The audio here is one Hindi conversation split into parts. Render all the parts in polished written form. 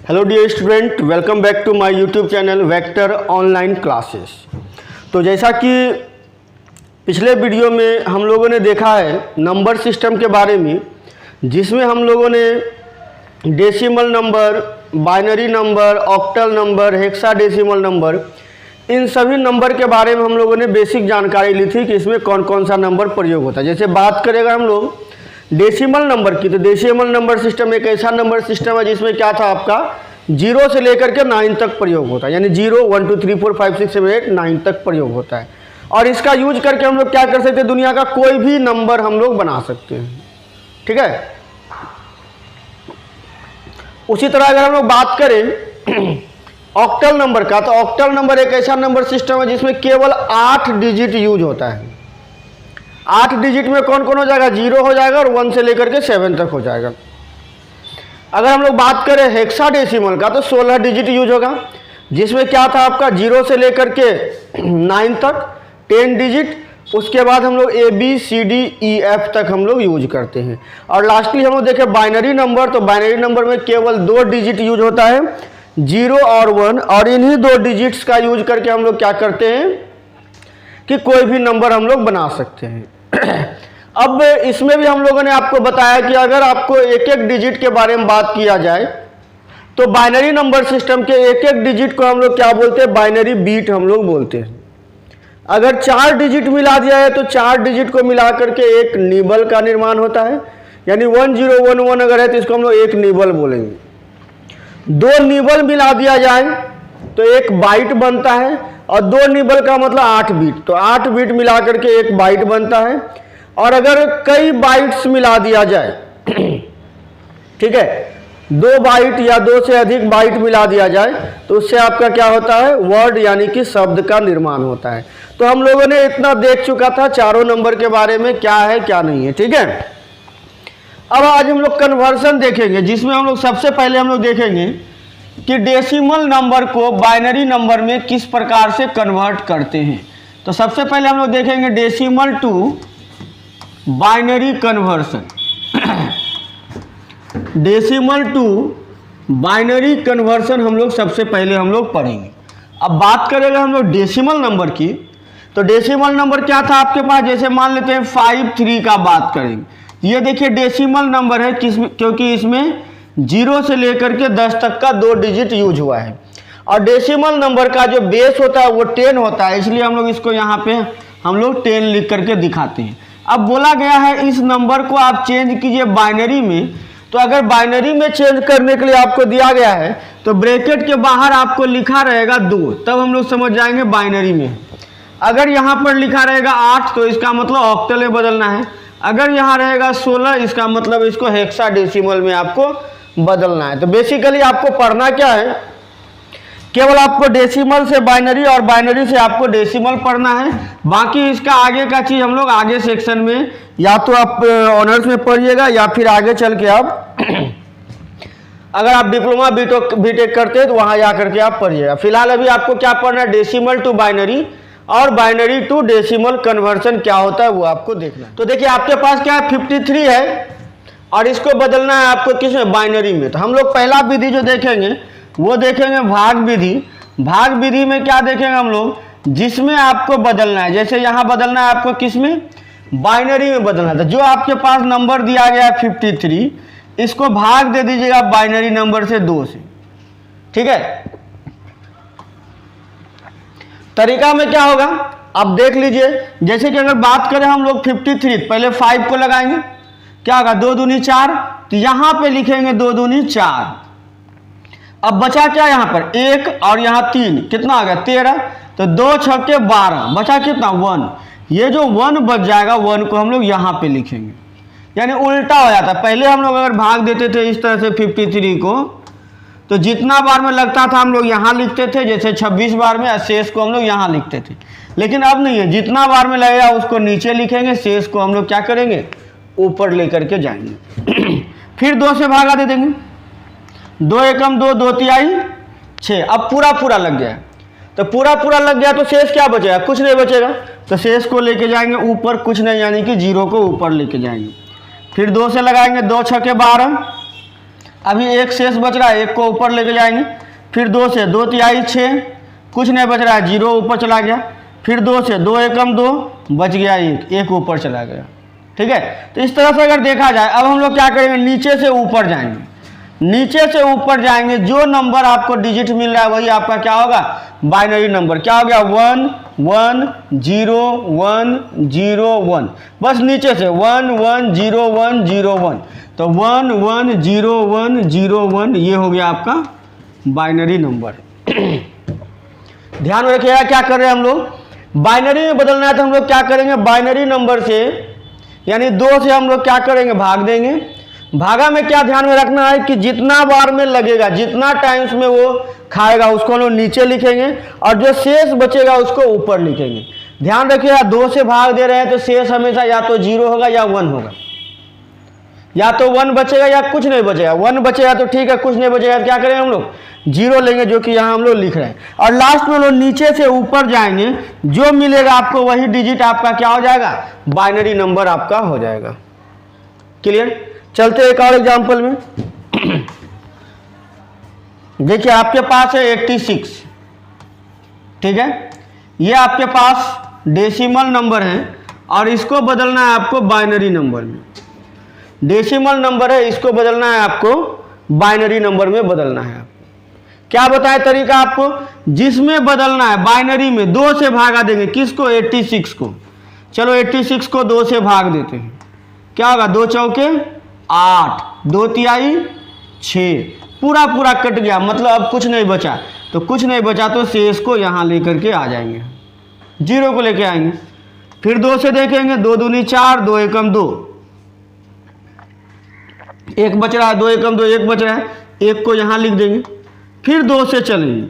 Hello dear student, welcome back to my YouTube channel vector online classes. तो जैसा कि पिछले वीडियो में हम लोगों ने देखा है नंबर सिस्टम के बारे में, जिसमें हम लोगों ने decimal number, binary number, octal number, hexadecimal number, इन सभी नंबर के बारे में हम लोगों ने बेसिक जानकारी ली थी कि इसमें कौन कौन सा नंबर प्रयोग होता है। जैसे बात करेगा हम लोग डेसिमल नंबर की, तो डेसिमल नंबर सिस्टम एक ऐसा नंबर सिस्टम है जिसमें क्या था आपका 0 से लेकर के 9 तक प्रयोग होता है, यानी 0, 1, 2, 3, 4, 5, 6, 7, 8, 9 तक प्रयोग होता है। और इसका यूज करके हम लोग क्या कर सकते हैं, दुनिया का कोई भी नंबर हम लोग बना सकते हैं। ठीक है। उसी तरह अगर हम लोग बात करें ऑक्टल नंबर का, तो ऑक्टल नंबर एक ऐसा नंबर सिस्टम है जिसमें केवल 8 डिजिट यूज होता है। 8 डिजिट में कौन कौन हो जाएगा, 0 हो जाएगा और 1 से लेकर के 7 तक हो जाएगा। अगर हम लोग बात करें हेक्साडेसिमल का, तो 16 डिजिट यूज होगा, जिसमें क्या था आपका 0 से लेकर के 9 तक 10 डिजिट। उसके बाद हम लोग ABCDEF तक हम लोग यूज करते हैं। और लास्टली हम लोग देखें बाइनरी नंबर, तो बाइनरी नंबर में केवल 2 डिजिट यूज होता है, 0 और 1। और इन्हीं 2 डिजिट्स का यूज करके हम लोग क्या करते हैं कि कोई भी नंबर हम लोग बना सकते हैं। अब इसमें भी हम लोगों ने आपको बताया कि अगर आपको एक एक डिजिट के बारे में बात किया जाए, तो बाइनरी नंबर सिस्टम के एक एक डिजिट को हम लोग क्या बोलते हैं, बाइनरी बीट हम लोग बोलते हैं। अगर 4 डिजिट मिला दिया है तो 4 डिजिट को मिला करके एक निबल का निर्माण होता है, यानी 1011 अगर है तो इसको हम लोग एक निबल बोलेंगे। 2 निबल मिला दिया जाए तो एक बाइट बनता है, और 2 निबल का मतलब 8 बीट, तो 8 बीट मिला करके एक बाइट बनता है। और अगर कई बाइट्स मिला दिया जाए ठीक है, 2 बाइट या 2 से अधिक बाइट मिला दिया जाए तो उससे आपका क्या होता है, वर्ड यानी कि शब्द का निर्माण होता है। तो हम लोगों ने इतना देख चुका था चारों नंबर के बारे में, क्या है क्या नहीं है। ठीक है। अब आज हम लोग कन्वर्सन देखेंगे, जिसमें हम लोग सबसे पहले हम लोग देखेंगे कि डेसिमल नंबर को बाइनरी नंबर में किस प्रकार से कन्वर्ट करते हैं। तो सबसे पहले हम लोग देखेंगे decimal to binary conversion. Decimal to binary conversion हम लोग सबसे पहले हम लोग पढ़ेंगे। अब बात करेंगे हम लोग डेसिमल नंबर की, तो डेसिमल नंबर क्या था आपके पास, जैसे मान लेते हैं 53 का बात करेंगे। ये देखिए डेसिमल नंबर है, क्योंकि इसमें 0 से लेकर के 10 तक का 2 डिजिट यूज हुआ है। और डेसिमल नंबर का जो बेस होता है वो 10 होता है, इसलिए हम लोग इसको यहाँ पे हम लोग 10 लिख करके दिखाते हैं। अब बोला गया है इस नंबर को आप चेंज कीजिए बाइनरी में। तो अगर बाइनरी में चेंज करने के लिए आपको दिया गया है तो ब्रैकेट के बाहर आपको लिखा रहेगा 2, तब हम लोग समझ जाएंगे बाइनरी में। अगर यहाँ पर लिखा रहेगा 8 तो इसका मतलब ऑक्टल में बदलना है। अगर यहाँ रहेगा 16 इसका मतलब इसको हेक्साडेसिमल में आपको बदलना है। तो बेसिकली आपको पढ़ना क्या है, केवल आपको डेसिमल से बाइनरी और बाइनरी से आपको डेसिमल पढ़ना है। बाकी इसका आगे का चीज़ हम लोग आगे सेक्शन में या तो आप ऑनर्स में पढ़िएगा या फिर आगे चल के आप अगर आप डिप्लोमा बीटेक करते हैं तो वहाँ जा करके आप पढ़िएगा। फिलहाल अभी आपको क्या पढ़ना है, डेसिमल टू बाइनरी और बाइनरी टू डेसिमल कन्वर्सन क्या होता है वो आपको देखना है। तो देखिए आपके पास क्या है, 53 है और इसको बदलना है आपको किसमें, बाइनरी में। तो हम लोग पहला विधि जो देखेंगे वो देखेंगे भाग विधि। भाग विधि में क्या देखेंगे हम लोग, जिसमें आपको बदलना है, जैसे यहाँ बदलना है आपको किसमें, बाइनरी में बदलना है। तो जो आपके पास नंबर दिया गया है 53, इसको भाग दे दीजिएगा बाइनरी नंबर से 2 से। ठीक है। तरीका में क्या होगा अब देख लीजिए, जैसे कि अगर बात करें हम लोग 53, पहले 5 को लगाएंगे, क्या होगा 2 दूनी 4, तो यहाँ पे लिखेंगे 2 दूनी 4। अब बचा क्या यहाँ पर 1 और यहाँ 3, कितना आ गया 13, तो 2 छक्के 12, बचा कितना 1। ये जो 1 बच जाएगा 1 को हम लोग यहाँ पे लिखेंगे, यानी उल्टा हो जाता है। पहले हम लोग अगर भाग देते थे इस तरह से 53 को, तो जितना बार में लगता था हम लोग यहाँ लिखते थे, जैसे 26 बार में, शेष को हम लोग यहाँ लिखते थे। लेकिन अब नहीं है, जितना बार में लगेगा उसको नीचे लिखेंगे, शेष को हम लोग क्या करेंगे, ऊपर लेकर के जाएंगे। फिर 2 से भागा दे देंगे, 2 एकम 2, 2 तिहाई 6। अब पूरा लग गया, तो पूरा लग गया तो शेष क्या बचेगा, कुछ नहीं बचेगा। तो शेष को लेके जाएंगे ऊपर, कुछ नहीं, यानी कि 0 को ऊपर लेके जाएंगे। फिर 2 से लगाएंगे, 2 छक्के 12, अभी एक शेष बच रहा है, एक को ऊपर लेके जाएंगे। फिर 2 से 2 तिहाई 6, कुछ नहीं बच रहा है, 0 ऊपर चला गया। फिर 2 से 2 एकम 2, बच गया 1, 1 ऊपर चला गया। ठीक है, तो इस तरह से अगर देखा जाए, अब हम लोग क्या करेंगे, नीचे से ऊपर जाएंगे। नीचे से ऊपर जाएंगे, जो नंबर आपको डिजिट मिल रहा है वही आपका क्या होगा, बाइनरी नंबर। क्या हो गया, 1 1 0 1 0 1, बस नीचे से 1 1 0 1 0 1, तो 1 1 0 1 0 1, ये हो गया आपका बाइनरी नंबर। ध्यान में रखिएगा क्या कर रहे हैं हम लोग, बाइनरी में बदलना है तो हम लोग क्या करेंगे, बाइनरी नंबर से यानी 2 से हम लोग क्या करेंगे, भाग देंगे। भागा में क्या ध्यान में रखना है कि जितना बार में लगेगा, जितना टाइम्स में वो खाएगा उसको हम लोग नीचे लिखेंगे, और जो शेष बचेगा उसको ऊपर लिखेंगे। ध्यान रखिएगा 2 से भाग दे रहे हैं तो शेष हमेशा या तो 0 होगा या 1 होगा, या तो 1 बचेगा या कुछ नहीं बचेगा। 1 बचेगा तो ठीक है, कुछ नहीं बचेगा तो क्या करेंगे हम लोग, 0 लेंगे, जो कि यहाँ हम लोग लिख रहे हैं। और लास्ट में हम लोग नीचे से ऊपर जाएंगे, जो मिलेगा आपको वही डिजिट आपका क्या हो जाएगा, बाइनरी नंबर आपका हो जाएगा। क्लियर, चलते एक और एग्जाम्पल में। देखिए आपके पास है 86, ठीक है, ये आपके पास डेसिमल नंबर है और इसको बदलना है आपको बाइनरी नंबर में। डेसिमल नंबर है, इसको बदलना है आपको बाइनरी नंबर में बदलना है। क्या बताए तरीका आपको, जिसमें बदलना है बाइनरी में 2 से भागा देंगे, किसको, 86 को। चलो 86 को 2 से भाग देते हैं, क्या होगा, 2 चौके 8, 2 तिहाई 6, पूरा पूरा कट गया, मतलब अब कुछ नहीं बचा। तो कुछ नहीं बचा तो शेष को यहाँ लेकर के आ जाएंगे, 0 को लेके आएंगे। फिर 2 से देखेंगे, 2 दूनी 4, 2 एकम 2, 1 बच रहा है, 2 एकम 2, 1 बच रहा है, 1 को यहाँ लिख देंगे। फिर 2 से चलेंगे,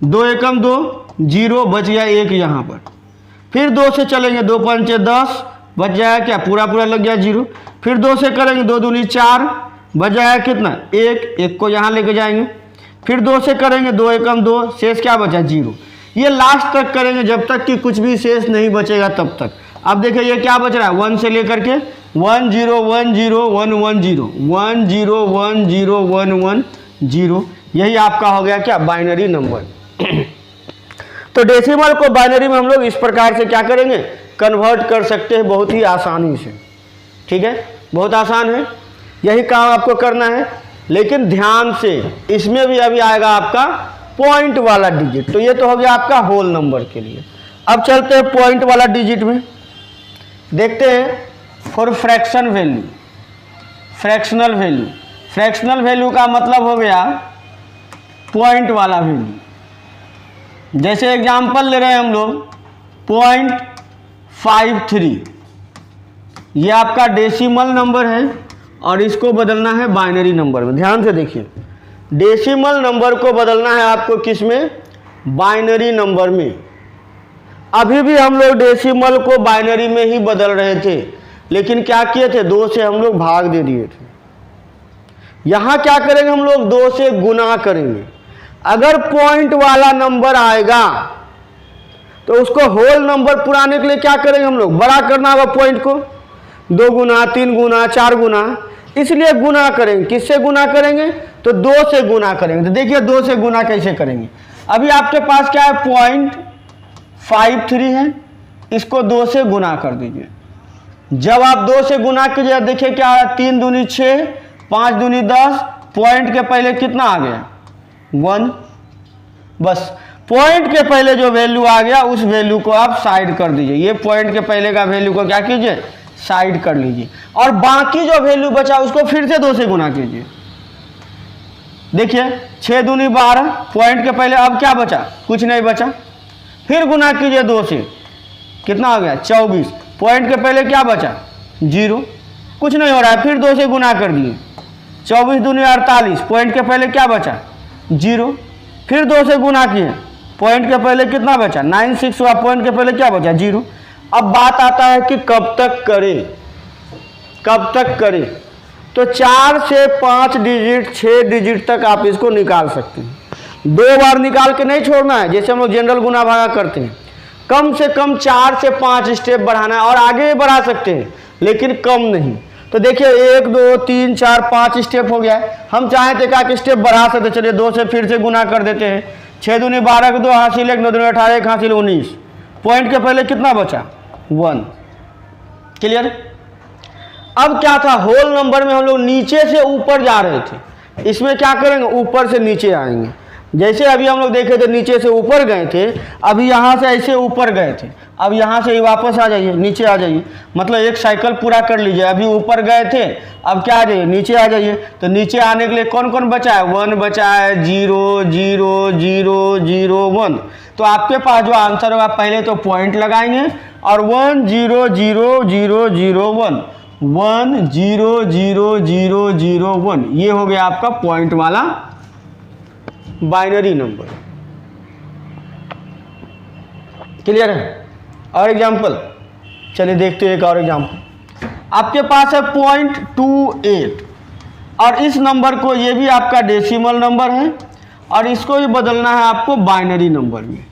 2 एकम 2, 0 बच गया 1 यहाँ पर। फिर 2 से चलेंगे, 2 पंचे 10, बच जाएगा क्या, पूरा पूरा लग गया 0। फिर 2 से करेंगे, 2 दूनी 4, बच जाएगा कितना, 1, 1 को यहाँ लेके जाएंगे। फिर 2 से करेंगे, 2 एकम 2, शेष क्या बचा, 0। ये लास्ट तक करेंगे जब तक कि कुछ भी शेष नहीं बचेगा तब तक। अब देखिए ये क्या बच रहा है, 1 से लेकर के 1 0 1 0 1 1 0 1 0 1 0 1 1 0, यही आपका हो गया क्या, बाइनरी नंबर। तो डेसिमल को बाइनरी में हम लोग इस प्रकार से क्या करेंगे, कन्वर्ट कर सकते हैं बहुत ही आसानी से। ठीक है, बहुत आसान है, यही काम आपको करना है। लेकिन ध्यान से, इसमें भी अभी आएगा आपका पॉइंट वाला डिजिट। तो ये तो हो गया आपका होल नंबर के लिए। अब चलते हैं पॉइंट वाला डिजिट में, देखते हैं for fraction value, fractional value. Fractional value का मतलब हो गया पॉइंट वाला वैल्यू। जैसे एग्जांपल ले रहे हैं हम लोग 0.53, ये आपका डेसिमल नंबर है और इसको बदलना है बाइनरी नंबर में। ध्यान से देखिए, डेसिमल नंबर को बदलना है आपको किस में, बाइनरी नंबर में। अभी भी हम लोग डेसिमल को बाइनरी में ही बदल रहे थे, लेकिन क्या किए थे, 2 से हम लोग भाग दे दिए थे। यहां क्या करेंगे हम लोग, 2 से गुना करेंगे। अगर पॉइंट वाला नंबर आएगा तो उसको होल नंबर पुराने के लिए क्या करेंगे हम लोग, बड़ा करना होगा पॉइंट को, 2 गुना 3 गुना 4 गुना, इसलिए गुना करेंगे। किससे गुना करेंगे, तो 2 से गुना करेंगे। तो देखिए 2 से गुना कैसे करेंगे। अभी आपके पास क्या है, 0.53 है, इसको 2 से गुना कर दीजिए। जब आप 2 से गुना कीजिए, देखिए क्या है, 3 दूनी 6, 5 दूनी 10, पॉइंट के पहले कितना आ गया, 1। बस पॉइंट के पहले जो वैल्यू आ गया उस वैल्यू को आप साइड कर दीजिए। ये पॉइंट के पहले का वैल्यू को क्या कीजिए, साइड कर लीजिए, और बाकी जो वैल्यू बचा उसको फिर से 2 से गुना कीजिए। देखिए 6 दूनी 12, पॉइंट के पहले अब क्या बचा, कुछ नहीं बचा। फिर गुना कीजिए 2 से, कितना हो गया, 24। पॉइंट के पहले क्या बचा, 0, कुछ नहीं हो रहा है। फिर 2 से गुना कर दिए, 24 दूनी 48, पॉइंट के पहले क्या बचा, 0। फिर 2 से गुना किए, पॉइंट के पहले कितना बचा, 96 हुआ, पॉइंट के पहले क्या बचा, 0। अब बात आता है कि कब तक करें, कब तक करें। तो 4 से 5 डिजिट 6 डिजिट तक आप इसको निकाल सकते हैं। 2 बार निकाल के नहीं छोड़ना है, जैसे हम लोग जनरल गुना भागा करते हैं। कम से कम 4 से 5 स्टेप बढ़ाना है, और आगे भी बढ़ा सकते हैं लेकिन कम नहीं। तो देखिए 1 2 3 4 5 स्टेप हो गया। हम चाहे तो एक स्टेप बढ़ा सकते, चलिए 2 से फिर से गुना कर देते हैं। 6 दूनी 12 के 2 हासिल 1 9 दूनी 18 1 हासिल 19। पॉइंट के पहले कितना बचा 1। क्लियर। अब क्या था, होल नंबर में हम लोग नीचे से ऊपर जा रहे थे, इसमें क्या करेंगे ऊपर से नीचे आएंगे। जैसे अभी हम लोग देखे थे नीचे से ऊपर गए थे, अभी यहाँ से ऐसे ऊपर गए थे, अब यहाँ से वापस आ जाइए, नीचे आ जाइए, मतलब एक साइकिल पूरा कर लीजिए। अभी ऊपर गए थे, अब क्या आ जाइए नीचे आ जाइए। तो नीचे आने के लिए कौन कौन बचा है, 1 बचा है, 0 0 0 0 1। तो आपके पास जो आंसर होगा पहले तो पॉइंट लगाएंगे और 1 0 0 0 0 1 1 0 0 0 0 1, ये हो गया आपका पॉइंट वाला बाइनरी नंबर। क्लियर है। और एग्जाम्पल, चलिए देखते हैं एक और एग्जाम्पल। आपके पास है 0.28 और इस नंबर को, ये भी आपका डेसिमल नंबर है और इसको भी बदलना है आपको बाइनरी नंबर में।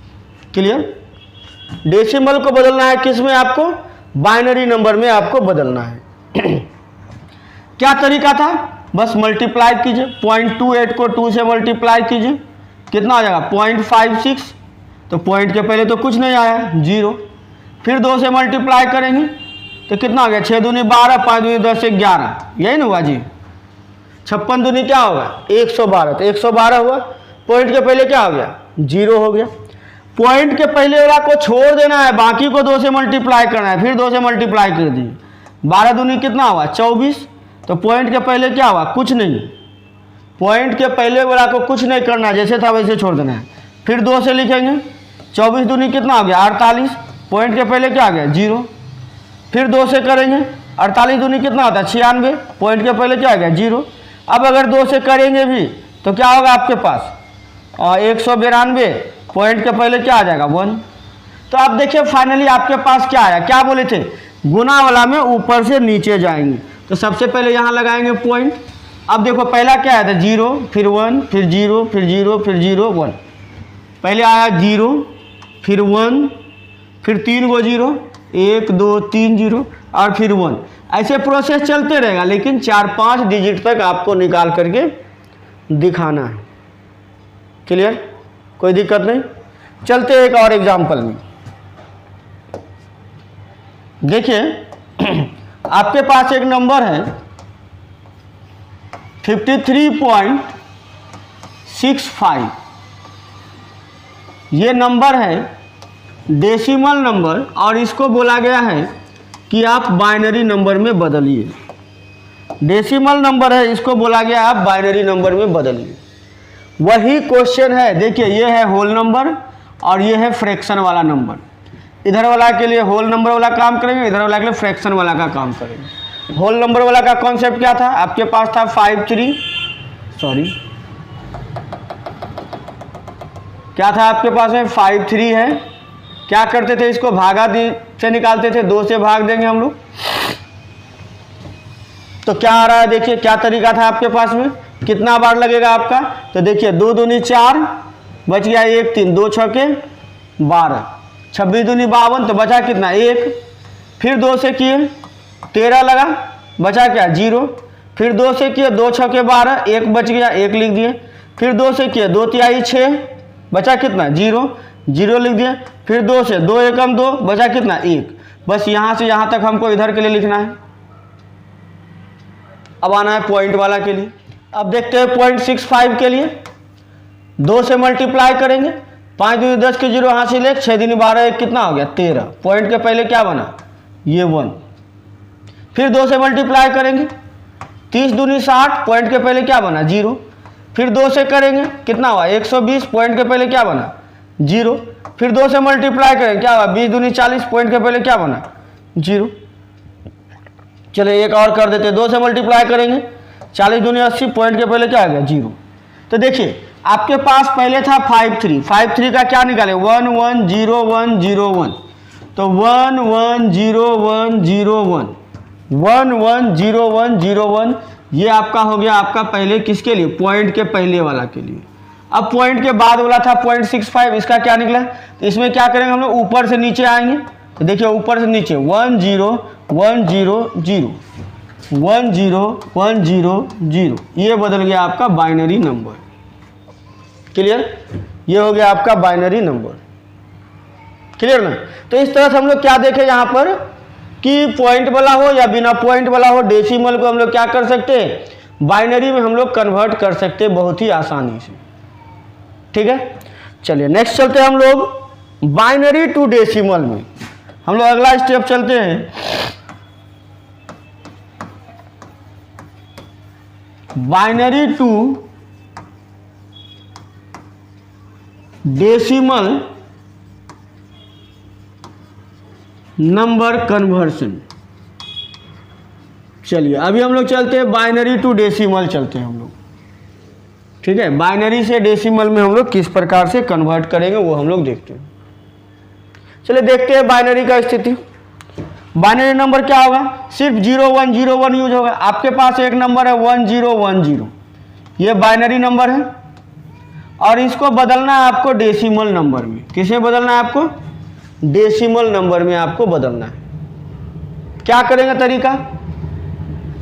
क्लियर। डेसिमल को बदलना है किस में, आपको बाइनरी नंबर में आपको बदलना है। क्या तरीका था, बस मल्टीप्लाई कीजिए, 0.28 को 2 से मल्टीप्लाई कीजिए, कितना आ जाएगा 0.56। तो पॉइंट के पहले तो कुछ नहीं आया 0, फिर 2 से मल्टीप्लाई करेंगे तो कितना आ गया 6 दूनी 12 5 दूनी 10 11, यही ना हुआ जी। 56 दूनी क्या होगा 112, तो 112 हुआ। पॉइंट के पहले क्या हो गया 0 हो गया। पॉइंट के पहले वाला को छोड़ देना है, बाकी को 2 से मल्टीप्लाई करना है, फिर 2 से मल्टीप्लाई कर दीजिए। 12 दूनी कितना हुआ 24। तो पॉइंट के पहले क्या हुआ कुछ नहीं, पॉइंट के पहले वाला को कुछ नहीं करना, जैसे था वैसे छोड़ देना है। फिर 2 से लिखेंगे, 24 दूनी कितना हो गया 48। पॉइंट के पहले क्या आ गया 0। फिर 2 से करेंगे, 48 दूनी कितना होता है 96। पॉइंट के पहले क्या आ गया 0। अब अगर 2 से करेंगे भी तो क्या होगा आपके पास 192। पॉइंट के पहले क्या आ जाएगा 1। तो आप देखिए फाइनली आपके पास क्या आया, क्या बोले थे गुना वाला में ऊपर से नीचे जाएंगे। तो सबसे पहले यहाँ लगाएंगे पॉइंट। अब देखो पहला क्या आया था 0, फिर 1, फिर 0, फिर 0, फिर 0 1। पहले आया 0, फिर 1, फिर 3 गो 0, 1 2 3 0 और फिर 1। ऐसे प्रोसेस चलते रहेगा, लेकिन 4-5 डिजिट तक आपको निकाल करके दिखाना है। क्लियर, कोई दिक्कत नहीं। चलते एक और एग्जाम्पल में। देखिए आपके पास एक नंबर है 53.65। ये नंबर है डेसिमल नंबर और इसको बोला गया है कि आप बाइनरी नंबर में बदलिए। डेसिमल नंबर है, इसको बोला गया आप बाइनरी नंबर में बदलिए। वही क्वेश्चन है, देखिए ये है होल नंबर और ये है फ्रैक्शन वाला नंबर। इधर वाला के लिए होल नंबर वाला काम करेंगे, इधर वाला के लिए फ्रैक्शन वाला का काम करेंगे। होल नंबर वाला का कॉन्सेप्ट क्या था, आपके पास था 53 है। क्या करते थे, इसको भागा से निकालते थे, 2 से भाग देंगे हम लोग। तो क्या आ रहा है देखिए, क्या तरीका था आपके पास में, कितना बार लगेगा आपका। तो देखिए 2 दूनी 4, बच गया 1 3, 2 छके 12, 26 दूनी 52, तो बचा कितना 1। फिर 2 से किए 13 लगा, बचा क्या 0। फिर 2 से किए 2 छके 12, 1 बच गया 1 लिख दिए। फिर 2 से किए 2 तिहाई 6, बचा कितना 0 0 लिख दिए। फिर 2 से 2 एकम 2, बचा कितना 1। बस यहाँ से यहाँ तक हमको इधर के लिए लिखना है। अब आना है पॉइंट वाला के लिए। अब देखते हैं 0.65 के लिए 2 से मल्टीप्लाई करेंगे, 5 दूनी 10 के 0 हासिल 1, 6 दूनी 12 1 कितना हो गया 13। पॉइंट के पहले क्या बना ये 1। फिर 2 से मल्टीप्लाई करेंगे, 30 दूनी 60, पॉइंट के पहले क्या बना 0। फिर 2 से करेंगे कितना हुआ 120, पॉइंट के पहले क्या बना 0। फिर 2 से मल्टीप्लाई करेंगे क्या हुआ 20 दूनी 40, पॉइंट के पहले क्या बना 0। चलिए एक और कर देते हैं, 2 से मल्टीप्लाई करेंगे, 40 दूनी 80, पॉइंट के पहले क्या आ गया 0। तो देखिए आपके पास पहले था 53 का क्या निकाले 1 1 0 1 0 1। तो 1 1 0 1 0 1 1 1 0 1 0 1, ये आपका हो गया आपका पहले किसके लिए, पॉइंट के पहले वाला के लिए। अब पॉइंट के बाद वाला था 0.65, इसका क्या निकला। तो इसमें क्या करेंगे हम लोग, ऊपर से नीचे आएंगे। तो देखिए ऊपर से नीचे 1 0 1 0 0, 101000, ये बदल गया आपका बाइनरी नंबर। क्लियर? ये हो गया आपका बाइनरी नंबर। क्लियर ना? तो इस तरह से हम लोग क्या देखें यहाँ पर कि पॉइंट वाला हो या बिना पॉइंट वाला हो, डेसिमल को हम लोग क्या कर सकते हैं, बाइनरी में हम लोग कन्वर्ट कर सकते हैं बहुत ही आसानी से। ठीक है, चलिए नेक्स्ट चलते हैं हम लोग बाइनरी टू डेसिमल में। हम लोग अगला स्टेप चलते हैं, binary to decimal number conversion. चलिए अभी हम लोग चलते हैं बाइनरी टू डेसिमल चलते हैं हम लोग। ठीक है, बाइनरी से डेसिमल में हम लोग किस प्रकार से कन्वर्ट करेंगे वो हम लोग देखते हैं। चलिए देखते हैं बाइनरी का स्थिति। बाइनरी नंबर क्या होगा, सिर्फ 0101 यूज होगा। आपके पास एक नंबर है 1010, ये बाइनरी नंबर है और इसको बदलना है आपको डेसिमल नंबर में। किसे बदलना है आपको, डेसिमल नंबर में आपको बदलना है। क्या करेंगे तरीका,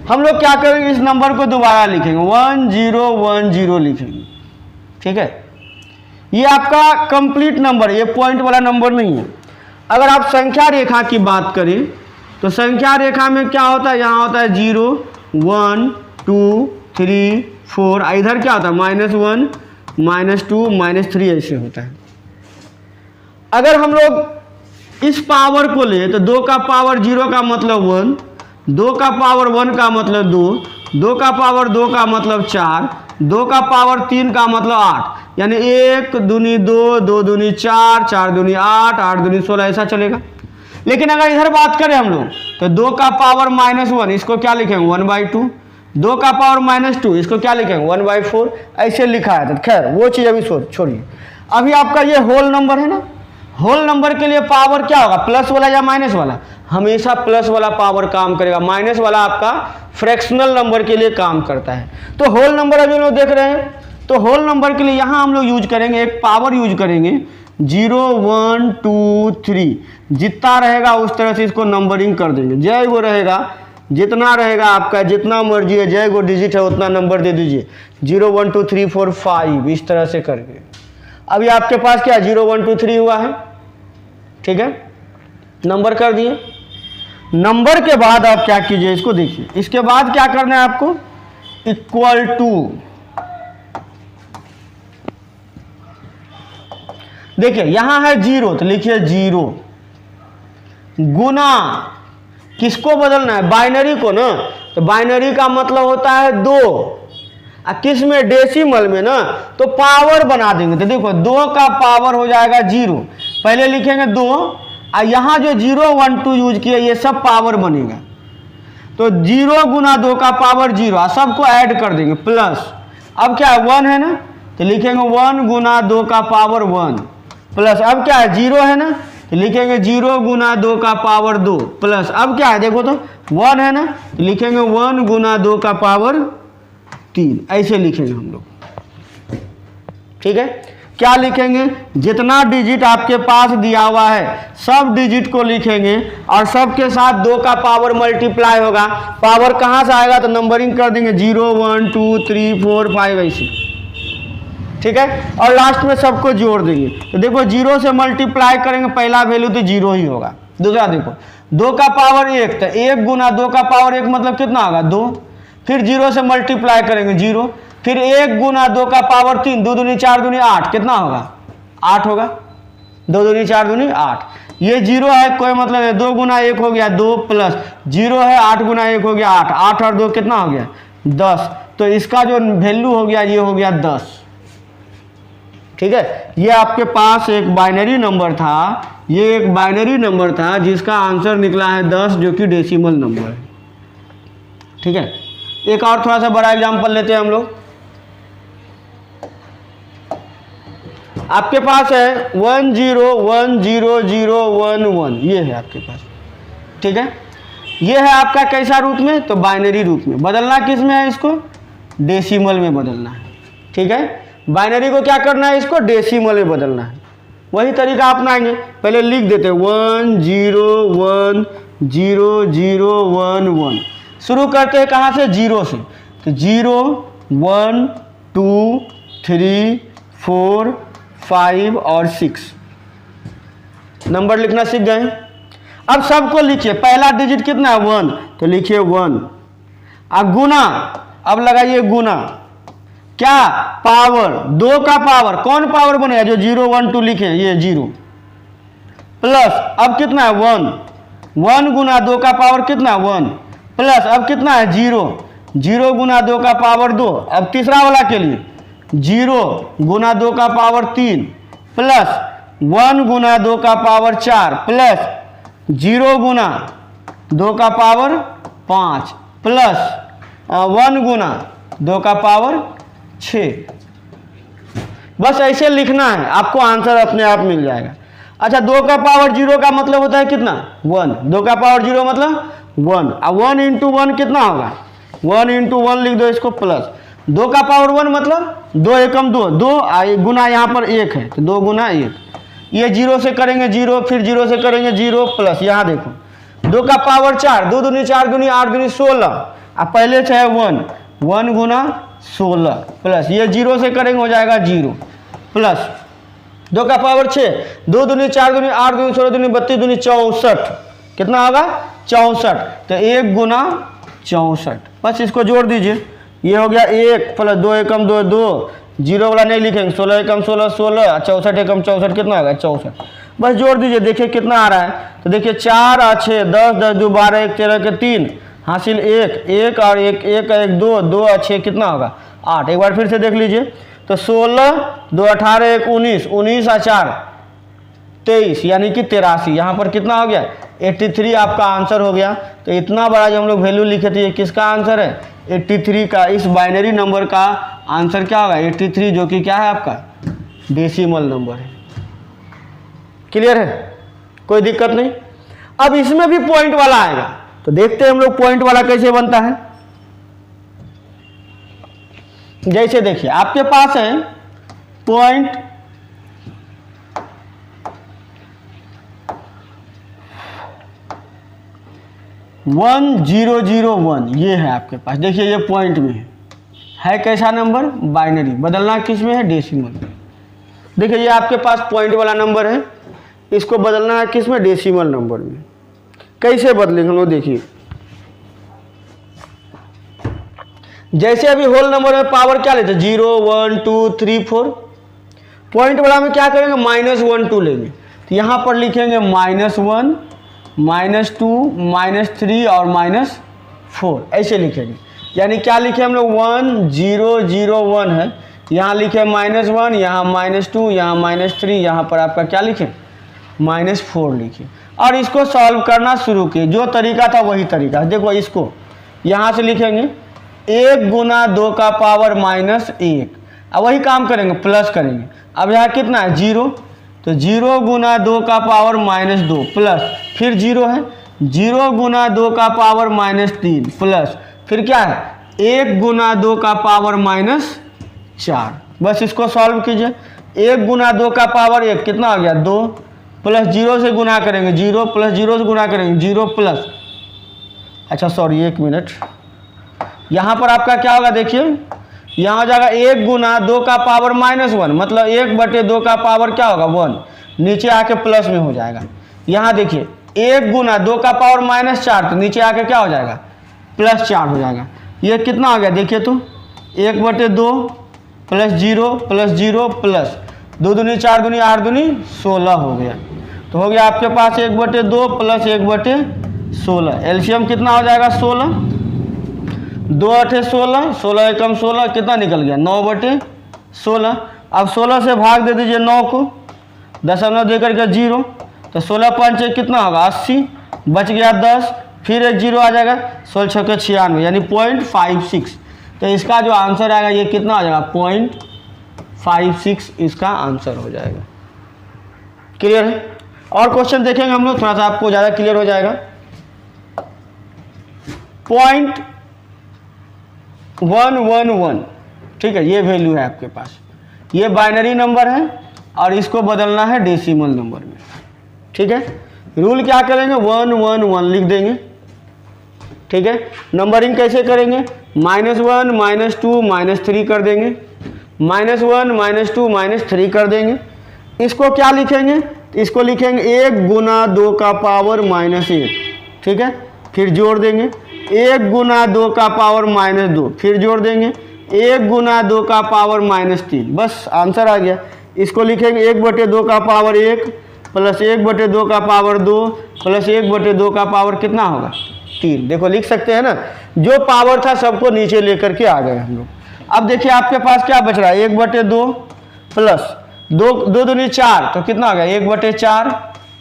हम लोग क्या करेंगे, इस नंबर को दोबारा लिखेंगे 1010 लिखेंगे। ठीक है, ये आपका कंप्लीट नंबर, ये पॉइंट वाला नंबर नहीं है। अगर आप संख्या रेखा की बात करें तो संख्या रेखा में क्या होता है, यहाँ होता है 0 1 2 3 4, इधर क्या होता है -1 -2 -3 ऐसे होता है। अगर हम लोग इस पावर को ले तो 2 का पावर 0 का मतलब 1, 2 का पावर 1 का मतलब 2, 2 का पावर 2 का मतलब 4, 2 का पावर 3 का मतलब 8, यानी 1 दूनी 2, 2 दूनी 4, 4 दूनी 8, 8 दूनी 16, ऐसा चलेगा। लेकिन अगर इधर बात करें हम लोग तो 2 का पावर -1 इसको क्या लिखेंगे 1/2, 2 का पावर -2 इसको क्या लिखेंगे 1/4, ऐसे लिखा है। तो खैर वो चीज़ अभी छोड़िए। अभी आपका ये होल नंबर है ना, होल नंबर के लिए पावर क्या होगा, प्लस वाला या माइनस वाला, हमेशा प्लस वाला पावर काम करेगा, माइनस वाला आपका फ्रैक्शनल नंबर के लिए काम करता है। तो होल नंबर अभी हम लोग देख रहे हैं, तो होल नंबर के लिए यहाँ हम लोग यूज करेंगे, एक पावर यूज करेंगे 0 1 2 3, जितना रहेगा उस तरह से इसको नंबरिंग कर देंगे। जय गो रहेगा, जितना रहेगा आपका, जितना मर्जी है, जय गो डिजिट है उतना नंबर दे दीजिए, 0 1 2 3 4 5 इस तरह से करके। अभी आपके पास क्या 0 1 2 3 हुआ है। ठीक है, नंबर कर दिए। नंबर के बाद आप क्या कीजिए, इसको देखिए, इसके बाद क्या करना है आपको, इक्वल टू, देखिए यहां है 0 तो लिखिए 0, गुना किसको बदलना है, बाइनरी को ना, तो बाइनरी का मतलब होता है 2, किस में, डेसिमल में ना, तो पावर बना देंगे। तो देखो 2 का पावर हो जाएगा 0, पहले लिखेंगे 2 और यहाँ जो 0 1 2 यूज किया ये सब पावर बनेगा। तो 0 गुना 2 का पावर 0, सबको ऐड कर देंगे प्लस, अब क्या है 1 है ना, तो लिखेंगे 1 गुना 2 का पावर 1 प्लस, अब क्या है 0 है ना, तो लिखेंगे 0 गुना 2 का पावर 2 प्लस, अब क्या है देखो तो 1 है ना, तो लिखेंगे 1 गुना 2 का पावर 3, ऐसे लिखेंगे हम लोग। ठीक है, क्या लिखेंगे, जितना डिजिट आपके पास दिया हुआ है सब डिजिट को लिखेंगे और सबके साथ 2 का पावर मल्टीप्लाई होगा। पावर कहाँ से आएगा तो नंबरिंग कर देंगे 0 1 2 3 4 5 ऐसे। ठीक है, और लास्ट में सबको जोड़ देंगे। तो देखो 0 से मल्टीप्लाई करेंगे, पहला वैल्यू तो 0 ही होगा। दूसरा देखो 2 का पावर 1, तो 1 गुना 2 का पावर 1 मतलब कितना होगा 2, फिर 0 से मल्टीप्लाई करेंगे 0, फिर 1 गुना 2 का पावर 3, 2 दूनी 4 दूनी 8, कितना होगा 8 होगा, 2 दूनी 4 दूनी 8, ये 0 है कोई मतलब है, 2 गुना 1 हो गया 2 प्लस 0 है 8 गुना 1 हो गया 8, 8 और 2 कितना हो गया 10, तो इसका जो वैल्यू हो गया ये हो गया 10। ठीक है, ये आपके पास एक बाइनरी नंबर था, ये एक बाइनरी नंबर था जिसका आंसर निकला है 10 जो कि डेसिमल नंबर है। ठीक है, एक और थोड़ा सा बड़ा एग्जांपल लेते हैं हम लोग। आपके पास है 101001 ये है आपके पास। ठीक है, ये है आपका कैसा रूप में, तो बाइनरी रूप में। बदलना किस में है, इसको डेसिमल में बदलना है। ठीक है, बाइनरी को क्या करना है, इसको डेसिमल में बदलना है। वही तरीका अपनाएंगे, पहले लिख देते 101001 1, शुरू करते हैं कहाँ से, 0 से। तो 0 1 2 3 4 5 और 6 नंबर लिखना सीख गए। अब सबको लिखिए, पहला डिजिट कितना है 1, तो लिखिए 1। अब गुना, अब लगाइए गुना, क्या पावर, 2 का पावर, कौन पावर बनेगा, जो 0 1 2 लिखे ये 0, प्लस अब कितना है 1, 1 गुना 2 का पावर कितना 1, प्लस अब कितना है 0, 0 गुना 2 का पावर 2। अब तीसरा वाला के लिए 0 गुना 2 का पावर 3 प्लस 1 गुना 2 का पावर 4 प्लस 0 गुना 2 का पावर 5 प्लस 1 गुना 2 का पावर 6। बस ऐसे लिखना है, आपको आंसर अपने आप मिल जाएगा। अच्छा, 2 का पावर 0 का मतलब होता है कितना 1, 2 का पावर 0 मतलब 1। अब 1 इंटू 1 कितना होगा, 1 इंटू 1 लिख दो इसको, प्लस 2 का पावर 1 मतलब 2 एकम 2, 2 गुना यहाँ पर 1 है तो 2 गुना 1, ये 0 से करेंगे 0, फिर 0 से करेंगे 0, प्लस यहाँ देखो 2 का पावर 4, 2 दूनी 4 दूनी 8 दूनी 16। अब पहले से है 1, 1 गुना 16 प्लस ये 0 से करेंगे हो जाएगा 0, प्लस 2 का पावर 6, 2 दूनी 4 दूनी 8 दूनी 16 दूनी 32 दूनी 64, कितना होगा 64। तो 1 गुना 64, बस इसको जोड़ दीजिए, ये हो गया 1 प्लस 2 एकम 2 2, 0 वाला नहीं लिखेंगे, 16 एकम 16 16, 64 एकम 64 कितना होगा 64। बस जोड़ दीजिए, देखिए कितना आ रहा है। तो देखिए 4 और 6 10 10 2 12 1 13 के 3 हासिल 1 1 और 1 1 1 2 2 और 6 कितना होगा 8। एक बार फिर से देख लीजिए, तो 16 2 18 1 19 19 और 4 23 यानी कि 83, यहाँ पर कितना हो गया 83 आपका आंसर हो गया। तो इतना बड़ा जो हम लोग वैल्यू लिखे थे, ये किसका आंसर है 83 का। इस बाइनरी नंबर का आंसर क्या होगा 83, जो कि क्या है आपका डेसिमल नंबर है। क्लियर है, कोई दिक्कत नहीं। अब इसमें भी पॉइंट वाला आएगा, तो देखते हैं हम लोग पॉइंट वाला कैसे बनता है। जैसे देखिए आपके पास है पॉइंट 1001, ये है आपके पास। देखिए ये पॉइंट में है कैसा नंबर बाइनरी, बदलना किस में है डेसिमल। देखिए ये आपके पास पॉइंट वाला नंबर है, इसको बदलना है किस में डेसिमल नंबर में। कैसे बदलेंगे हम लोग, देखिए जैसे अभी होल नंबर में पावर क्या लेते हैं 0 1 2 3 4, पॉइंट वाला में क्या करेंगे -1 2 लेंगे। तो यहाँ पर लिखेंगे -1 -2 -3 और -4, ऐसे लिखेंगे। यानी क्या लिखे हम लोग 1 0 0 1 है, यहाँ लिखे -1, यहाँ -2, यहाँ -3, यहाँ पर आपका क्या लिखे -4 लिखे, और इसको सॉल्व करना शुरू किए। जो तरीका था वही तरीका। देखो इसको यहाँ से लिखेंगे 1 गुना 2 का पावर -1, अब वही काम करेंगे प्लस करेंगे। अब यहाँ कितना है 0, तो 0 गुना 2 का पावर -2 प्लस फिर 0 है, 0 गुना 2 का पावर -3 प्लस फिर क्या है 1 गुना 2 का पावर -4। बस इसको सॉल्व कीजिए। 1 गुना 2 का पावर 1 कितना हो गया 2, प्लस 0 से गुना करेंगे 0, प्लस 0 से गुना करेंगे 0 प्लस, अच्छा सॉरी 1 मिनट, यहाँ पर आपका क्या होगा देखिए, यहाँ हो जाएगा 1 गुना 2 का पावर -1, मतलब 1/2 का पावर क्या होगा 1, नीचे आके प्लस में हो जाएगा। यहाँ देखिए 1 गुना 2 का पावर -4, तो नीचे आके क्या हो जाएगा +4 हो जाएगा। ये कितना हो गया देखिए, तो 1/2 प्लस 0 प्लस 0 प्लस 2 दूनी 4 दूनी 8 दूनी 16 हो गया। तो हो गया आपके पास 1/2 प्लस 1/16, एलसीएम कितना हो जाएगा 16, 2 8 16, 16 एकम 16 कितना निकल गया 9/16। अब 16 से भाग दे दीजिए 9 को, दशमलव दे करके 0, तो 16 5 कितना होगा 80, बच गया 10, फिर एक 0 आ जाएगा, 16 6 96 यानी 0.56। तो इसका जो आंसर आएगा ये कितना आ जाएगा 0.56 इसका आंसर हो जाएगा। क्लियर है। और क्वेश्चन देखेंगे हम लोग, थोड़ा सा आपको ज़्यादा क्लियर हो जाएगा। 0.111, ठीक है, ये वैल्यू है आपके पास, ये बाइनरी नंबर है और इसको बदलना है डेसिमल नंबर में। ठीक है, रूल क्या करेंगे 111 लिख देंगे। ठीक है। नंबरिंग कैसे करेंगे, -1 -2 -3 कर देंगे, -1 -2 -3 कर देंगे। इसको क्या लिखेंगे, इसको लिखेंगे 1 गुना 2 का पावर -1, ठीक है। फिर जोड़ देंगे 1 गुना 2 का पावर -2, फिर जोड़ देंगे 1 गुना 2 का पावर -3, बस आंसर आ गया। इसको लिखेंगे 1/2 का पावर 1 प्लस 1/2 का पावर 2 प्लस 1/2 का पावर कितना होगा 3। देखो लिख सकते हैं ना, जो पावर था सबको नीचे लेकर के आ गए हम लोग। अब देखिए आपके पास क्या बच रहा है, 1/2 प्लस 2 दूनी 4, तो कितना हो गया 1/4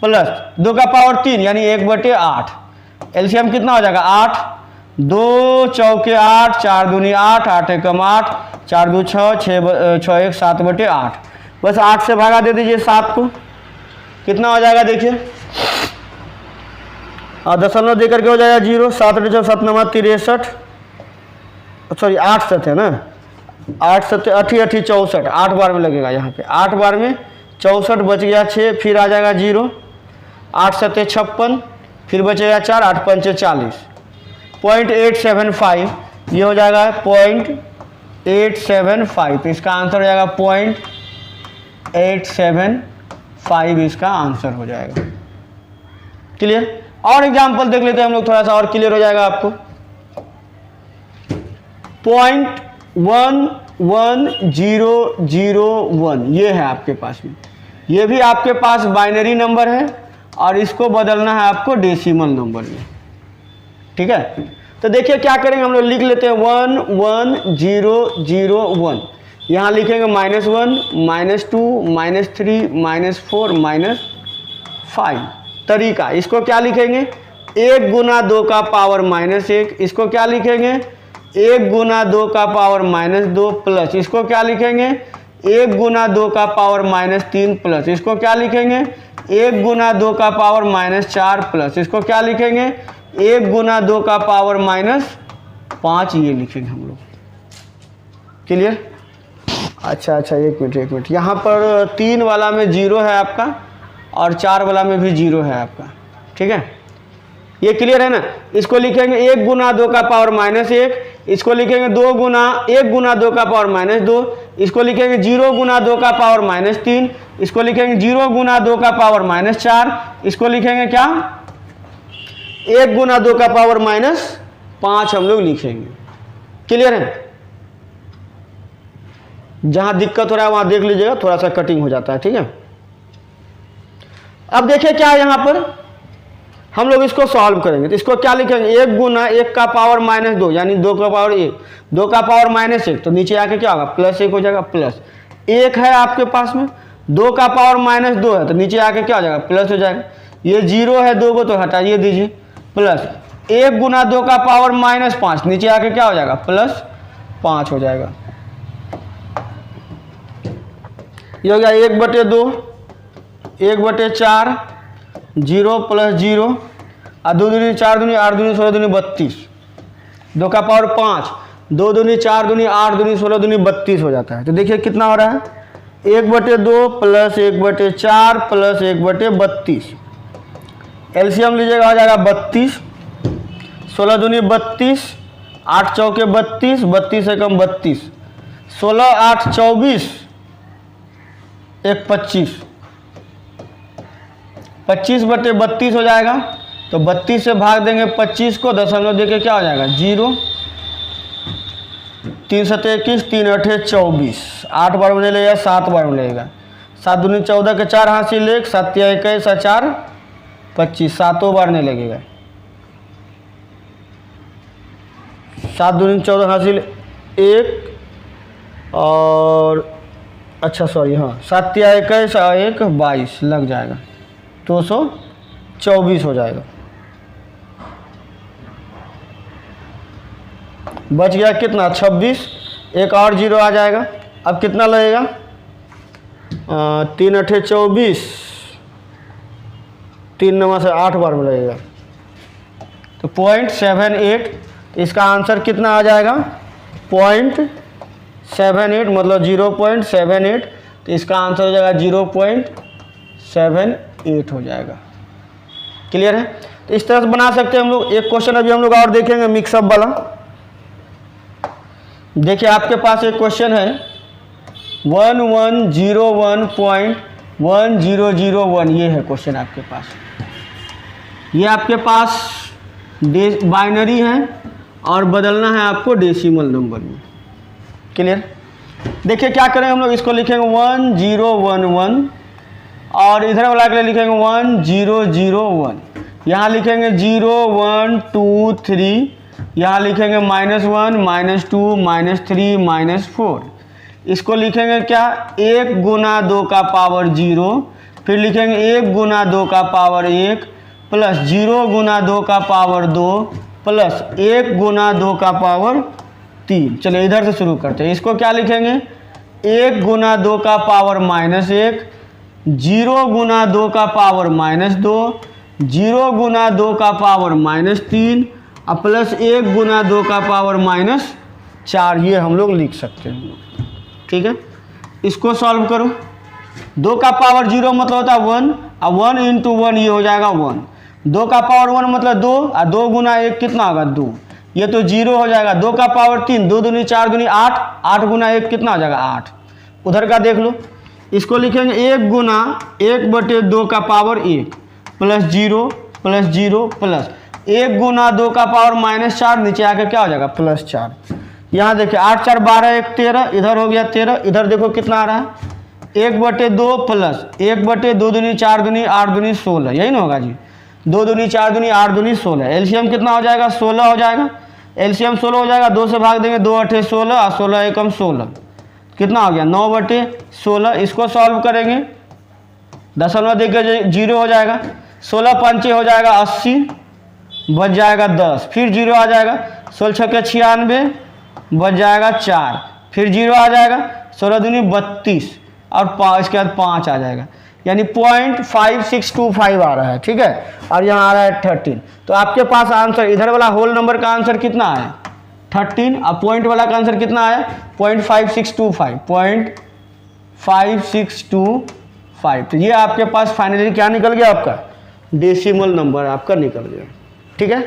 प्लस 2 का पावर 3 यानी 1/8। एलसीएम कितना हो जाएगा 8, 2 चौके 8, 4 दूनी 8, 8 एकम 8, 4 2 6, 6 1 7/8। बस 8 से भागा दे दीजिए 7 को, कितना हो जाएगा देखिए, और दशमलव दे करके हो जाएगा 0, 7 × 7 = 63, सॉरी 8 से थे ना, 8 7 8 8 64, 8 बार में लगेगा यहाँ पे, 8 बार में 64 बच गया 6, फिर आ जाएगा 0, 8 7 56, फिर बचेगा 4, 8 5 40, 0.875 ये हो जाएगा 0.875। तो इसका आंसर हो जाएगा 0.875, इसका आंसर हो जाएगा। क्लियर। और एग्जाम्पल देख लेते हैं हम लोग, थोड़ा सा और क्लियर हो जाएगा आपको। 0.11001 ये है आपके पास में, ये भी आपके पास बाइनरी नंबर है और इसको बदलना है आपको डेसिमल नंबर में, ठीक है। तो देखिए क्या करेंगे हम लोग, लिख लेते हैं 11001, यहाँ लिखेंगे -1 -2 -3 -4 -5। तरीका, इसको क्या लिखेंगे 1 गुना 2 का पावर -1, इसको क्या लिखेंगे 1 गुना 2 का पावर -2 प्लस, इसको क्या लिखेंगे 1 गुना 2 का पावर -3 प्लस, इसको क्या लिखेंगे 1 गुना 2 का पावर -4 प्लस, इसको क्या लिखेंगे 1 गुना 2 का पावर -5, ये लिखेंगे हम लोग। क्लियर। अच्छा, एक मिनट, यहाँ पर 3 वाला में 0 है आपका और 4 वाला में भी 0 है आपका, ठीक है। ये क्लियर है ना। इसको लिखेंगे 1 गुना 2 का पावर -1, इसको लिखेंगे 1 गुना 2 का पावर -2, इसको लिखेंगे 0 गुना 2 का पावर -3, इसको लिखेंगे 0 गुना 2 का पावर -4, इसको लिखेंगे क्या 1 गुना 2 का पावर -5 हम लोग लिखेंगे। क्लियर है। जहां दिक्कत हो रहा है वहां देख लीजिएगा, थोड़ा सा कटिंग हो जाता है, ठीक है। अब देखिए क्या है यहाँ पर, हम लोग इसको सॉल्व करेंगे। तो इसको क्या लिखेंगे 1 गुना 1 का पावर -2 यानी 2 का पावर 1, 2 का पावर -1, तो नीचे आके क्या होगा +1 हो जाएगा, प्लस 1 है आपके पास में, 2 का पावर -2 है, तो नीचे आके क्या हो जाएगा प्लस हो जाएगा। ये 0 है 2 को तो हटाइए दीजिए, प्लस 1 गुना 2 का पावर -5, नीचे आके क्या हो जाएगा +5 हो जाएगा। ये हो गया 1/2, 1/4, 0 + 0, और 2 दूनी 4 दूनी 8 दूनी 16 दूनी 32, 2 का पावर 5, 2 दूनी 4 दूनी 8 दूनी 16 दूनी 32 हो जाता है। तो देखिए कितना हो रहा है 1/2 + 1/4 + 1/32, एलसीएम लीजिएगा हो जाएगा 32, 16 दूनी 32, 8 चौके 32, 32 एकम 32, 16 8 24, 1 25, 25/32 हो जाएगा। तो 32 से भाग देंगे 25 को, दशमलव देके क्या हो जाएगा 0, 3 7 21, 3 8 24, 8 बार में लेगा 7 बार में लेगा, 7 दूनी 14 के 4 हासिल 1, 7 21 4 25, 7 बार नहीं लगेगा, 7 दूनी 14 हासिल 1, और अच्छा सॉरी हाँ 7 21 1 22 लग जाएगा, 224 हो जाएगा। बच गया कितना 26, एक और 0 आ जाएगा। अब कितना लगेगा 3 8 24, 3 9 से 8 बार में लगेगा, तो 0.78। इसका आंसर कितना आ जाएगा 0.78, मतलब 0.78। तो इसका आंसर हो जाएगा 0.78 हो जाएगा। क्लियर है। तो इस तरह से बना सकते हैं हम लोग। एक क्वेश्चन अभी हम लोग और देखेंगे मिक्सअप वाला। देखिए आपके पास एक क्वेश्चन है 1101.1001, ये है क्वेश्चन आपके पास। ये आपके पास बाइनरी है और बदलना है आपको डेसिमल नंबर में। क्लियर? देखिए क्या करें हम लोग, इसको लिखेंगे 1011 और इधर वाला के लिए लिखेंगे 1001, यहाँ लिखेंगे 0 1 2 3, यहाँ लिखेंगे -1 -2 -3 -4। इसको लिखेंगे क्या, 1 गुना 2 का पावर 0, फिर लिखेंगे 1 गुना 2 का पावर 1 प्लस 0 गुना 2 का पावर 2 प्लस 1 गुना 2 का पावर 3। चलिए इधर से शुरू करते हैं। इसको क्या लिखेंगे, 1 गुना 2 का पावर -1, 0 गुना 2 का पावर -2, 0 गुना 2 का पावर -3 और प्लस 1 गुना 2 का पावर -4। ये हम लोग लिख सकते हैं। ठीक है, इसको सॉल्व करो। 2 का पावर 0 मतलब होता है 1 और 1 इंटू 1 ये हो जाएगा 1। 2 का पावर 1 मतलब 2 और 2 गुना 1 कितना होगा 2, ये तो 0 हो जाएगा। 2 का पावर 3, 2 दूनी 4 दूनी 8, 8 गुना 1 कितना हो जाएगा 8। उधर का देख लो, इसको लिखेंगे 1 गुना 1/2 का पावर 1 प्लस 0 प्लस 0 प्लस 1 गुना 2 का पावर -4, नीचे आकर क्या हो जाएगा +4। यहाँ देखिए 8 4 12 1 13, इधर हो गया 13, इधर देखो कितना आ रहा है 1/2 प्लस 1/2 दूनी 4 दूनी 8 दूनी 16, यही ना होगा जी। 2 दूनी 4 दूनी 8 दूनी 16, एलसीएम कितना हो जाएगा 16 हो जाएगा। एलसीएम 16 हो जाएगा, 2 से भाग देंगे 2 8 16 और 16 एकम 16, कितना हो गया 9/16। इसको सॉल्व करेंगे, दशमलव देकर 0 हो जाएगा, 16 पंचे हो जाएगा 80, बच जाएगा 10, फिर 0 आ जाएगा, 16 छक्के 96, बच जाएगा 4, फिर 0 आ जाएगा, 16 दूनी 32 और इसके बाद 5 आ जाएगा, यानी 0.5625 आ रहा है। ठीक है, और यहाँ आ रहा है 13। तो आपके पास आंसर, इधर वाला होल नंबर का आंसर कितना है 13 और पॉइंट वाला का आंसर कितना आया 0.5625। तो ये आपके पास फाइनली क्या निकल गया, आपका डेसिमल नंबर आपका निकल गया। ठीक है,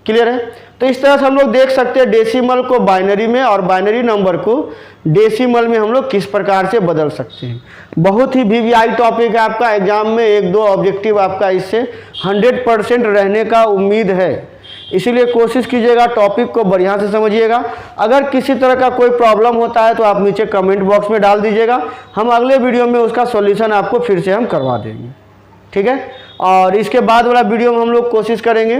क्लियर है? तो इस तरह से हम लोग देख सकते हैं डेसिमल को बाइनरी में और बाइनरी नंबर को डेसिमल में हम लोग किस प्रकार से बदल सकते हैं। बहुत ही वीवीआई टॉपिक है आपका, एग्जाम में 1-2 ऑब्जेक्टिव आपका इससे 100% रहने का उम्मीद है। इसीलिए कोशिश कीजिएगा टॉपिक को बढ़िया से समझिएगा। अगर किसी तरह का कोई प्रॉब्लम होता है तो आप नीचे कमेंट बॉक्स में डाल दीजिएगा, हम अगले वीडियो में उसका सॉल्यूशन आपको फिर से हम करवा देंगे। ठीक है, और इसके बाद वाला वीडियो में हम लोग कोशिश करेंगे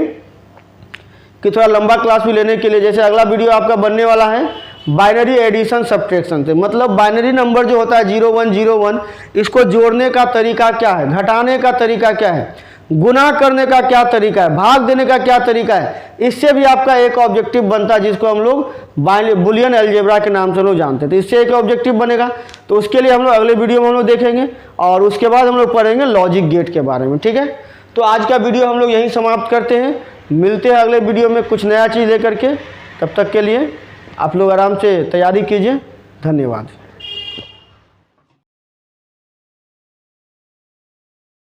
कि थोड़ा लंबा क्लास भी लेने के लिए, जैसे अगला वीडियो आपका बनने वाला है बाइनरी एडिशन सब्ट्रैक्शन से, मतलब बाइनरी नंबर जो होता है 0101, इसको जोड़ने का तरीका क्या है, घटाने का तरीका क्या है, गुना करने का क्या तरीका है, भाग देने का क्या तरीका है। इससे भी आपका एक ऑब्जेक्टिव बनता है जिसको हम लोग बुलियन अलजेब्रा के नाम से लोग जानते हैं। तो इससे एक ऑब्जेक्टिव बनेगा, तो उसके लिए हम लोग अगले वीडियो में हम लोग देखेंगे और उसके बाद हम लोग पढ़ेंगे लॉजिक गेट के बारे में। ठीक है, तो आज का वीडियो हम लोग यहीं समाप्त करते हैं, मिलते हैं अगले वीडियो में कुछ नया चीज़ लेकर के। तब तक के लिए आप लोग आराम से तैयारी कीजिए। धन्यवाद।